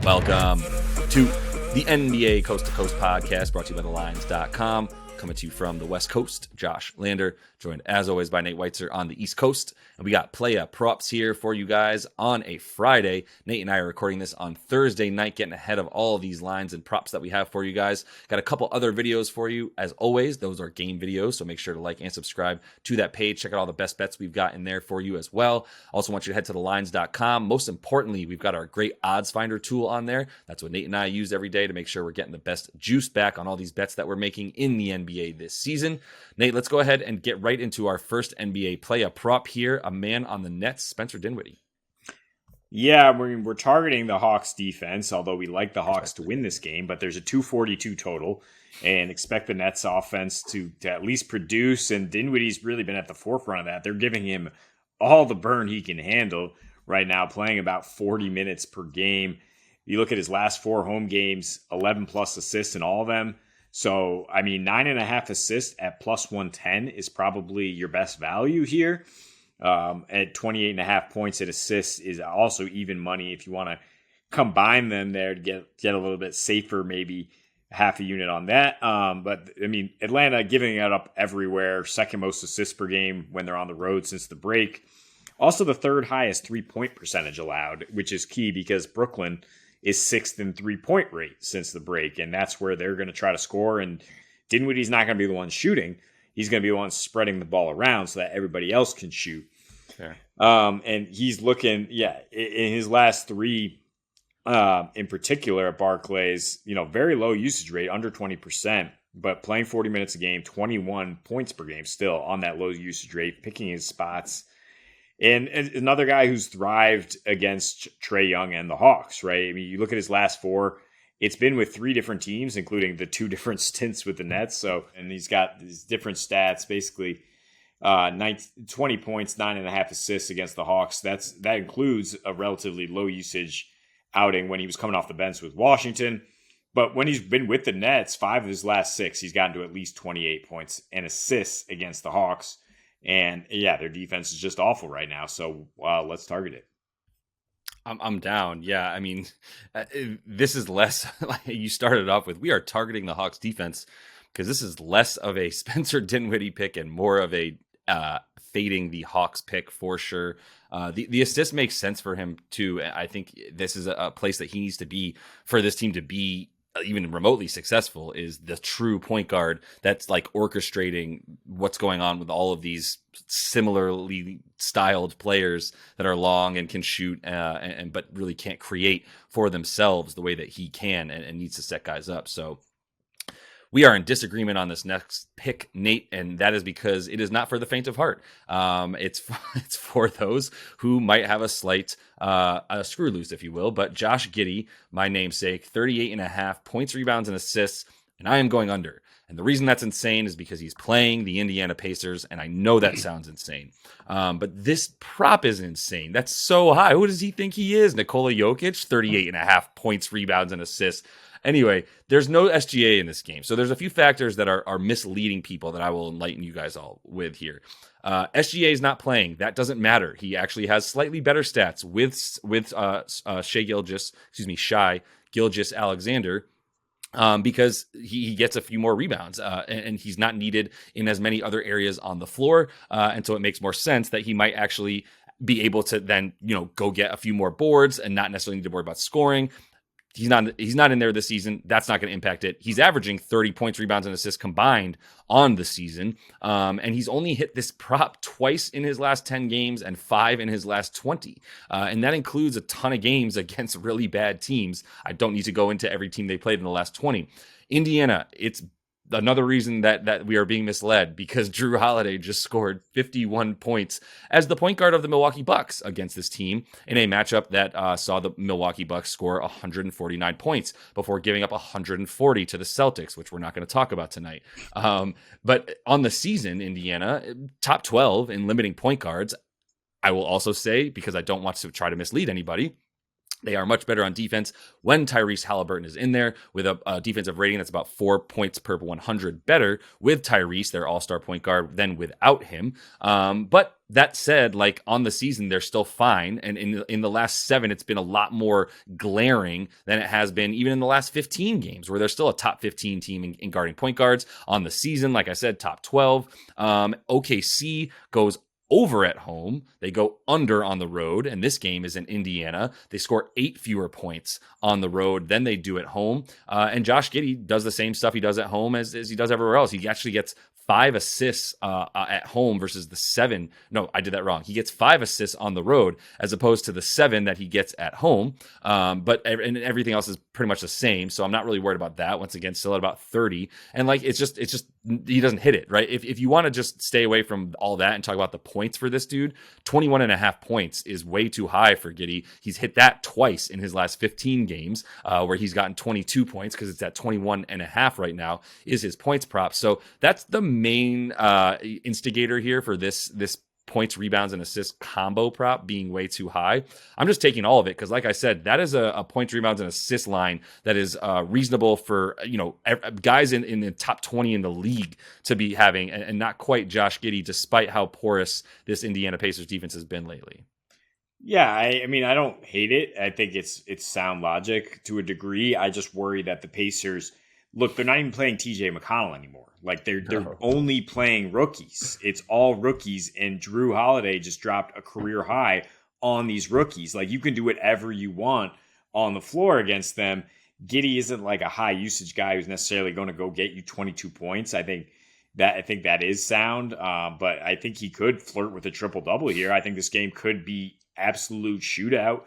Welcome to the NBA Coast to Coast podcast brought to you by thelines.com. Coming to you from the West Coast, Josh Lander, joined as always by Nate Weitzer on the East Coast. And we got playa props here for you guys on a Friday. Nate and I are recording this on Thursday night, getting ahead of all of these lines and props that we have for you guys. Got a couple other videos for you. As always, those are game videos, so make sure to like and subscribe to that page. Check out all the best bets we've got in there for you as well. Also want you to head to thelines.com. Most importantly, we've got our great odds finder tool on there. That's what Nate and I use every day to make sure we're getting the best juice back on all these bets that we're making in the NBA this season. Nate, let's go ahead and get right into our first NBA play. A prop here, a man on the Nets, Spencer Dinwiddie. Yeah, we're targeting the Hawks defense, although we like the Hawks to win this game, but there's a 242 total and expect the Nets offense to at least produce, and Dinwiddie's really been at the forefront of that. They're giving him all the burn he can handle right now, playing about 40 minutes per game. You look at his last 4 home games, 11 plus assists in all of them. So, 9.5 assists at plus 110 is probably your best value here. At 28.5 points at assists is also even money if you want to combine them there to get a little bit safer, maybe half a unit on that. But Atlanta giving it up everywhere, second most assists per game when they're on the road since the break. Also the third highest 3-point percentage allowed, which is key because Brooklyn is 6th in 3-point rate since the break, and that's where they're going to try to score. And Dinwiddie's not going to be the one shooting. He's going to be the one spreading the ball around so that everybody else can shoot. Fair. And he's looking, in his last 3, in particular at Barclays, very low usage rate, under 20%, but playing 40 minutes a game, 21 points per game still on that low usage rate, picking his spots. And another guy who's thrived against Trae Young and the Hawks, right? You look at his last 4, it's been with 3 different teams, including the 2 different stints with the Nets. So, and he's got these different stats, basically 20 points, 9.5 assists against the Hawks. That includes a relatively low usage outing when he was coming off the bench with Washington. But when he's been with the Nets, 5 of his last 6, he's gotten to at least 28 points and assists against the Hawks. And their defense is just awful right now. So let's target it. I'm down. Yeah, this is less like you started off with. We are targeting the Hawks defense because this is less of a Spencer Dinwiddie pick and more of a fading the Hawks pick for sure. The assist makes sense for him too. I think this is a place that he needs to be for this team to be even remotely successful, is the true point guard that's like orchestrating what's going on with all of these similarly styled players that are long and can shoot but really can't create for themselves the way that he can and needs to set guys up. So we are in disagreement on this next pick, Nate, and that is because it is not for the faint of heart. It's for those who might have a slight a screw loose, if you will. But Josh Giddey, my namesake, 38.5 points, rebounds, and assists, and I am going under. And the reason that's insane is because he's playing the Indiana Pacers, and I know that sounds insane. But this prop is insane. That's so high. Who does he think he is? Nikola Jokic, 38.5 points, rebounds, and assists. Anyway, there's no SGA in this game. So there's a few factors that are misleading people that I will enlighten you guys all with here. SGA is not playing. That doesn't matter. He actually has slightly better stats with Shai Gilgeous-Alexander. Because he gets a few more rebounds and he's not needed in as many other areas on the floor. And so it makes more sense that he might actually be able to then, go get a few more boards and not necessarily need to worry about scoring. He's not in there this season. That's not going to impact it. He's averaging 30 points, rebounds, and assists combined on the season. And he's only hit this prop twice in his last 10 games and 5 in his last 20. And that includes a ton of games against really bad teams. I don't need to go into every team they played in the last 20. Indiana, it's another reason that we are being misled, because Drew Holiday just scored 51 points as the point guard of the Milwaukee Bucks against this team in a matchup that saw the Milwaukee Bucks score 149 points before giving up 140 to the Celtics, which we're not going to talk about tonight. But on the season, Indiana, top 12 in limiting point guards. I will also say, because I don't want to try to mislead anybody, They are much better on defense when Tyrese Halliburton is in there with a defensive rating that's about 4 points per 100 better with Tyrese, their all-star point guard, than without him. But that said, like on the season, they're still fine. And in the last 7, it's been a lot more glaring than it has been even in the last 15 games, where they're still a top 15 team in guarding point guards on the season. Like I said, top 12. OKC goes over at home. They go under on the road, and this game is in Indiana. They score 8 fewer points on the road than they do at home. And Josh Giddey does the same stuff he does at home as he does everywhere else. He actually gets 5 assists at home versus the 7. No, I did that wrong. He gets 5 assists on the road as opposed to the 7 that he gets at home. But everything else is pretty much the same. So I'm not really worried about that. Once again, still at about 30. And like, it's just he doesn't hit it, right? If you want to just stay away from all that and talk about the points for this dude, 21.5 points is way too high for Giddey. He's hit that twice in his last 15 games, where he's gotten 22 points, because it's at 21.5 right now is his points prop. So that's the main instigator here for this points, rebounds, and assists combo prop being way too high. I'm just taking all of it because, like I said, that is a points, rebounds, and assist line that is reasonable for guys in the top 20 in the league to be having, and not quite Josh Giddey, despite how porous this Indiana Pacers defense has been lately. Yeah, I mean, I don't hate it. I think it's sound logic to a degree. I just worry that the Pacers, look, they're not even playing TJ McConnell anymore. Like they're only playing rookies. It's all rookies, and Drew Holiday just dropped a career high on these rookies. Like, you can do whatever you want on the floor against them. Giddey isn't like a high usage guy who's necessarily going to go get you 22 points. I think that is sound, but I think he could flirt with a triple double here. I think this game could be absolute shootout.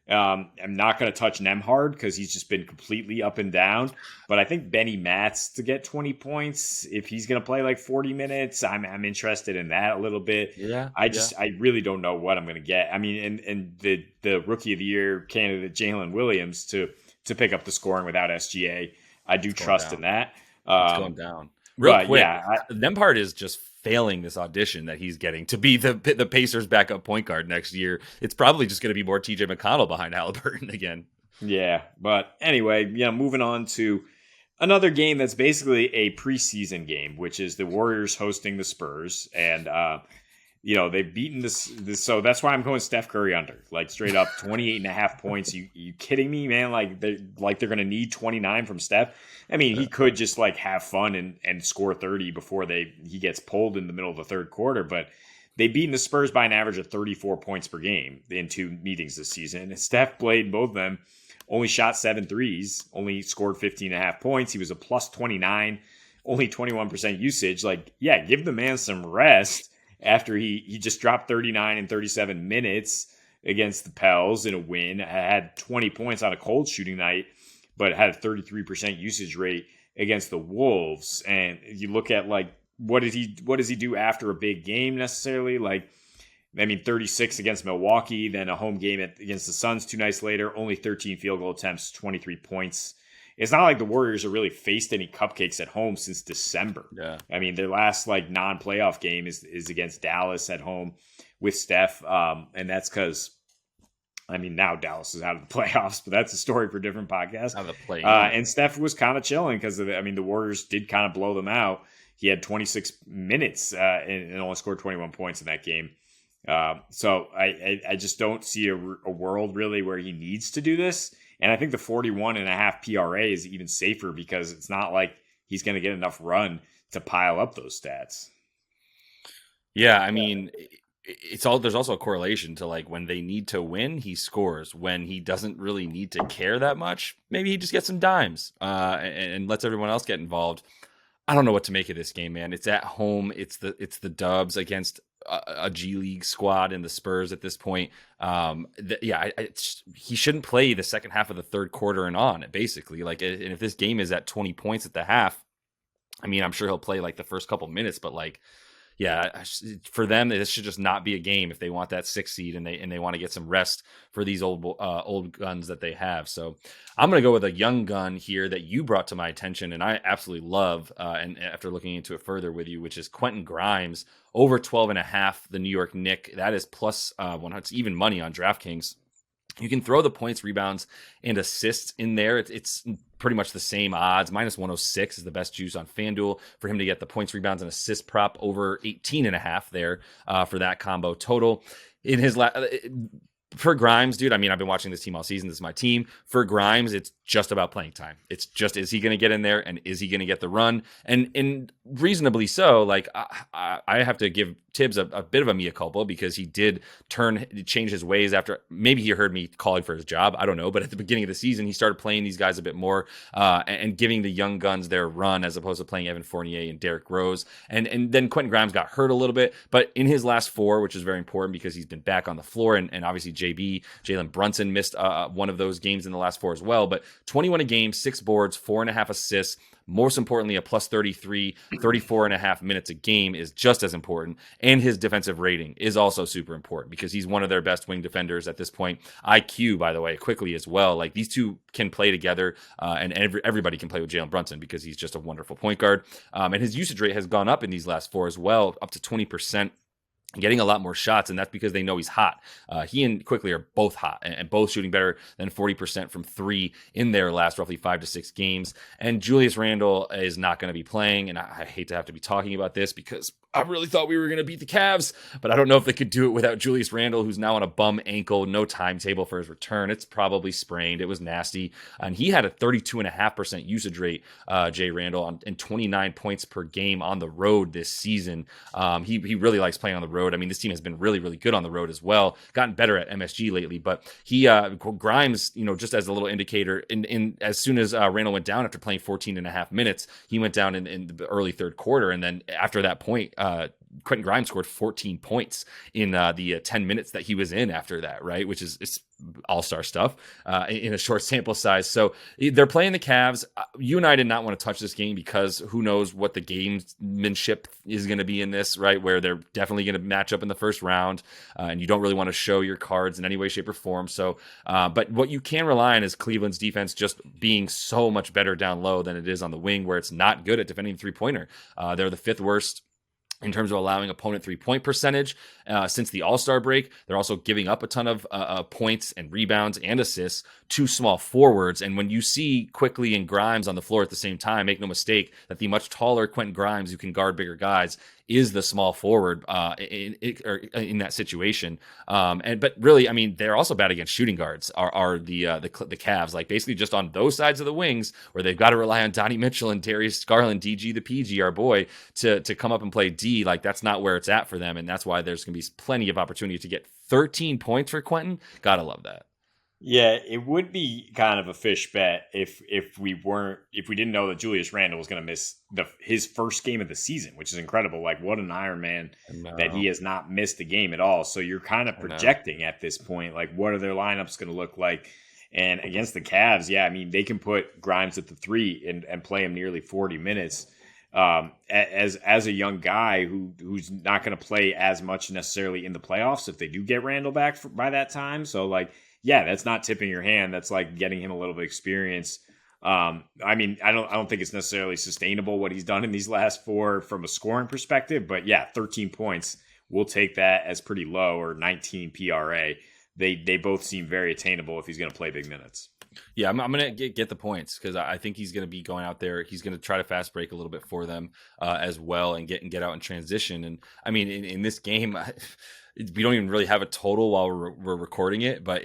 I'm not going to touch Nembhard because he's just been completely up and down. But I think Benny Matz to get 20 points, if he's going to play like 40 minutes, I'm interested in that a little bit. Yeah, I really don't know what I'm going to get. I mean, and the Rookie of the Year candidate Jalen Williams to pick up the scoring without SGA, I do trust in that. It's going down. Real quick, yeah, Nembhard is just failing this audition that he's getting to be the Pacers' backup point guard next year. It's probably just going to be more TJ McConnell behind Halliburton again. Yeah, but anyway, moving on to another game that's basically a preseason game, which is the Warriors hosting the Spurs, and they've beaten this. So that's why I'm going Steph Curry under, like straight up 28.5 points. You kidding me, man? Like they're going to need 29 from Steph. I mean, he could just like have fun and score 30 before he gets pulled in the middle of the third quarter. But they've beaten the Spurs by an average of 34 points per game in 2 meetings this season. And Steph played both of them, only shot 7 threes, only scored 15.5 points. He was a plus 29, only 21% usage. Like, yeah, give the man some rest after he just dropped 39 in 37 minutes against the Pels in a win. Had 20 points on a cold shooting night, but had a 33% usage rate against the Wolves. And you look at like, what does he do after a big game necessarily? Like, I mean, 36 against Milwaukee, then a home game against the Suns 2 nights later, only 13 field goal attempts, 23 points. It's not like the Warriors have really faced any cupcakes at home since December. Yeah. I mean, their last like non-playoff game is against Dallas at home with Steph. And that's because, I mean, now Dallas is out of the playoffs, but that's a story for a different podcast. Out of the play. And Steph was kind of chilling because, the Warriors did kind of blow them out. He had 26 minutes and only scored 21 points in that game. So I just don't see a world really where he needs to do this. And I think the 41.5 PRA is even safer because it's not like he's going to get enough run to pile up those stats. Yeah, I mean, there's also a correlation to like when they need to win, he scores. When he doesn't really need to care that much, maybe he just gets some dimes and lets everyone else get involved. I don't know what to make of this game, man. It's at home. It's the Dubs against a G League squad in the Spurs at this point. He shouldn't play the second half of the third quarter and on, basically. Like, and if this game is at 20 points at the half, I mean, I'm sure he'll play like the first couple minutes, but like, yeah, for them, this should just not be a game if they want that 6 seed and they want to get some rest for these old guns that they have. So I'm going to go with a young gun here that you brought to my attention and I absolutely love. And after looking into it further with you, which is Quentin Grimes over 12.5, the New York Knicks. That is plus 100, even money on DraftKings. You can throw the points, rebounds, and assists in there. It's pretty much the same odds. Minus 106 is the best juice on FanDuel for him to get the points, rebounds, and assist prop over 18.5 there for that combo total. In his for Grimes, dude, I mean, I've been watching this team all season. This is my team. For Grimes, it's just about playing time. It's just, is he going to get in there, and is he going to get the run? And reasonably so. Like, I have to give Tibbs a bit of a mea culpa, because he did change his ways after, maybe he heard me calling for his job. I don't know. But at the beginning of the season, he started playing these guys a bit more and giving the young guns their run, as opposed to playing Evan Fournier and Derrick Rose. And then Quentin Grimes got hurt a little bit. But in his last 4, which is very important because he's been back on the floor, and obviously Jalen Brunson missed one of those games in the last 4 as well. But 21 a game, 6 boards, 4.5 assists. Most importantly, a plus 33, 34.5 minutes a game is just as important. And his defensive rating is also super important, because he's one of their best wing defenders at this point. IQ, by the way, quickly as well. Like, these two can play together, and everybody can play with Jalen Brunson, because he's just a wonderful point guard. And his usage rate has gone up in these last 4 as well, up to 20%. Getting a lot more shots, and that's because they know he's hot. He and Quickly are both hot, and both shooting better than 40% from 3 in their last roughly 5 to 6 games. And Julius Randle is not going to be playing, and I hate to have to be talking about this, because I really thought we were going to beat the Cavs, but I don't know if they could do it without Julius Randle, who's now on a bum ankle. No timetable for his return. It's probably sprained. It was nasty. And he had a 32.5% usage rate, Jay Randle, and 29 points per game on the road this season. He really likes playing on the road. I mean, this team has been really, really good on the road as well. Gotten better at MSG lately, but Grimes, just as a little indicator, in as soon as Randle went down after playing 14.5 minutes, he went down in the early third quarter. And then after that point, Quentin Grimes scored 14 points in the 10 minutes that he was in after that, right? Which is all-star stuff in a short sample size. So they're playing the Cavs. You and I did not want to touch this game, because who knows what the gamemanship is going to be in this, right? Where they're definitely going to match up in the first round, and you don't really want to show your cards in any way, shape, or form. So, but what you can rely on is Cleveland's defense just being so much better down low than it is on the wing, where it's not good at defending the three-pointer. They're the 5th worst in terms of allowing opponent 3-point percentage since the All-Star break. They're also giving up a ton of points and rebounds and assists to small forwards. And when you see Quickly and Grimes on the floor at the same time, make no mistake that the much taller Quentin Grimes, who can guard bigger guys, is the small forward in that situation. But really, I mean, they're also bad against shooting guards. Are the Cavs, like, basically just on those sides of the wings, where they've got to rely on Donnie Mitchell and Darius Garland, DG the PG, our boy, to come up and play D. Like, that's not where it's at for them, and that's why there's going to be plenty of opportunity to get 13 points for Quentin. Gotta love that. Yeah, it would be kind of a fish bet if we didn't know that Julius Randle was going to miss his first game of the season, which is incredible. Like, what an Iron Man that he has not missed a game at all. So you're kind of projecting at this point, like, what are their lineups going to look like? And against the Cavs, yeah, I mean, they can put Grimes at the 3 and play him nearly 40 minutes. As a young guy who's not going to play as much necessarily in the playoffs if they do get Randle back by that time. So, like, yeah, that's not tipping your hand. That's like getting him a little bit of experience. I mean, I don't think it's necessarily sustainable what he's done in these last 4 from a scoring perspective, but yeah, 13 points. We'll take that as pretty low, or 19 PRA. They both seem very attainable if he's going to play big minutes. Yeah, I'm going to get the points, because I think he's going to be going out there. He's going to try to fast break a little bit for them as well, and get out in transition. And I mean, in this game, we don't even really have a total while we're recording it, but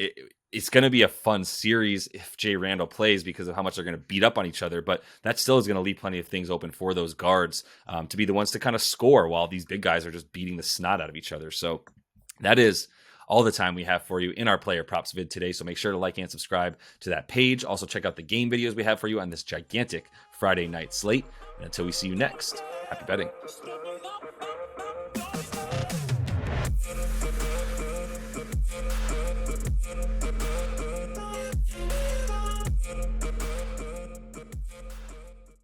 it's going to be a fun series if Jay Randle plays, because of how much they're going to beat up on each other. But that still is going to leave plenty of things open for those guards to be the ones to kind of score, while these big guys are just beating the snot out of each other. So that is all the time we have for you in our player props vid today. So make sure to like and subscribe to that page. Also check out the game videos we have for you on this gigantic Friday night slate. And until we see you next, happy betting.